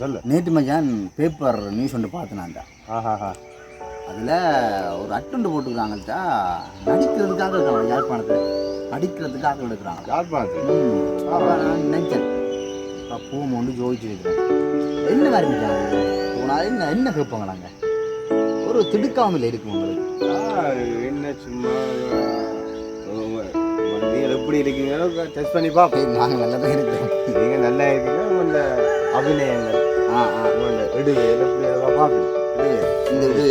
சொல்லு. நேற்று மச்சான் பேப்பர் நியூஸ் ஒன்று பார்த்தேனாண்டா. அதில் ஒரு அட்டுண்டு போட்டுக்கிறாங்கள்ட்டா நடிக்கிறதுக்காக இருக்காங்க யாழ்ப்பாணத்தில், நடிக்கிறதுக்காக எடுக்கிறாங்க யாழ்ப்பாணத்தில். நான் நினைச்சேன் பூமை ஒன்று ஜோதிச்சு வைக்கிறேன். என்ன மாதிரி மச்சான் போனால் என்ன என்ன கேட்பாங்க நாங்கள் ஒரு திடுக்காமல் இருக்கும் உங்களுக்கு. என்ன சும்மா நீங்கள் எப்படி இருக்கீங்களோ டெஸ்ட் பண்ணி பார்ப்போம். நாங்கள் நல்லா தான் இருக்கிறோம். நீங்கள் நல்லா இருக்கீங்க. உங்களோட அபிநயங்கள் உங்களோட இடுவே பார்க்கணும். இந்த இது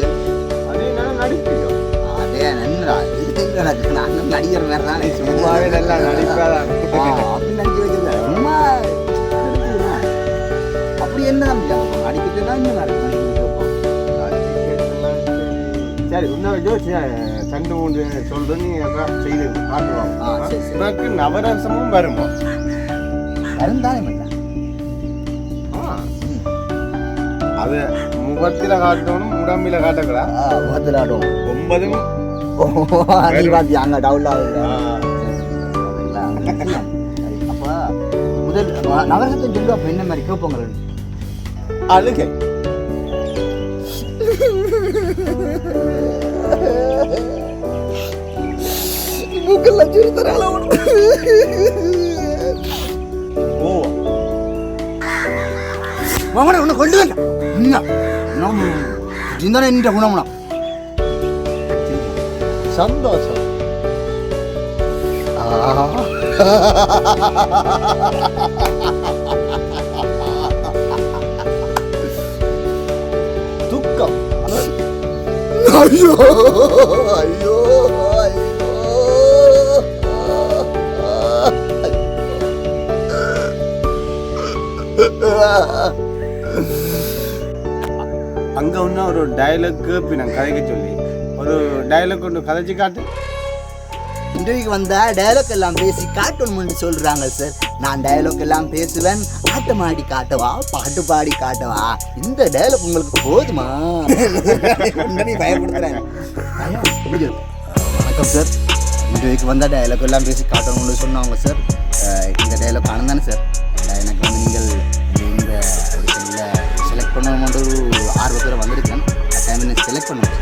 அதே நான் நடிக்கிறோம். அதே நன்றா இதுக்கு நானும் நடிகர் வேறு தானே சும்மாவே நல்லா நடிப்பாதான் அப்படி நடிக்க வச்சிருக்கேன். சும்மா அப்படி என்ன நடிக்கிறதுனா என்ன நடக்கும். சரி இன்னொரு ஜோசி சண்டு மூன்று சொல்றது நீங்கள் செய்து காட்டுவாங்க. உனக்கு நவரசமும் வருமா? வருந்தானே அது முகத்தில் காட்டணும், உடம்பில் காட்டக்கூடா. முகத்தில் ஆடும் 9 அங்கே டவுல் ஆகுது. அப்போ முதல் நவரசத்தை சொல்லு. அப்போ என்ன மாதிரி கேட்போங்க? அழுகை, மூக்கெல்லாம் சுருத்தரால உன்னை கொண்டு வேண்டாம். என்ற குணம்னா சந்தோஷம், துக்கம். ஐயோ ஐயோ அங்கே இன்னும் ஒரு டைலாக் நான் கதைக்க சொல்லி ஒரு டைலாக் ஒன்று கதைச்சு காட்டு. இன்டர்வியூக்கு வந்தால் டைலாக் எல்லாம் பேசி காட்டணும்னு சொல்கிறாங்க சார். நான் டைலாக் எல்லாம் பேசுவேன். ஆட்டம் ஆடி காட்டவா, பாட்டு பாடி காட்டவா, இந்த டைலாக் உங்களுக்கு போதுமா? நீ பயப்படுத்துறேன். வணக்கம் சார். இன்டர்வியூக்கு வந்தால் டைலாக் எல்லாம் பேசி காட்டணும்னு சொன்னாங்க சார். இந்த டைலாக் ஆனது தானே சார். எனக்கு வந்து நீங்கள் இந்த செலக்ட் பண்ணணும்ன்ற ஒரு ஆர்வத்தில் வந்திருக்கேன். டைம் என்ன செலக்ட் பண்ணுவேன்.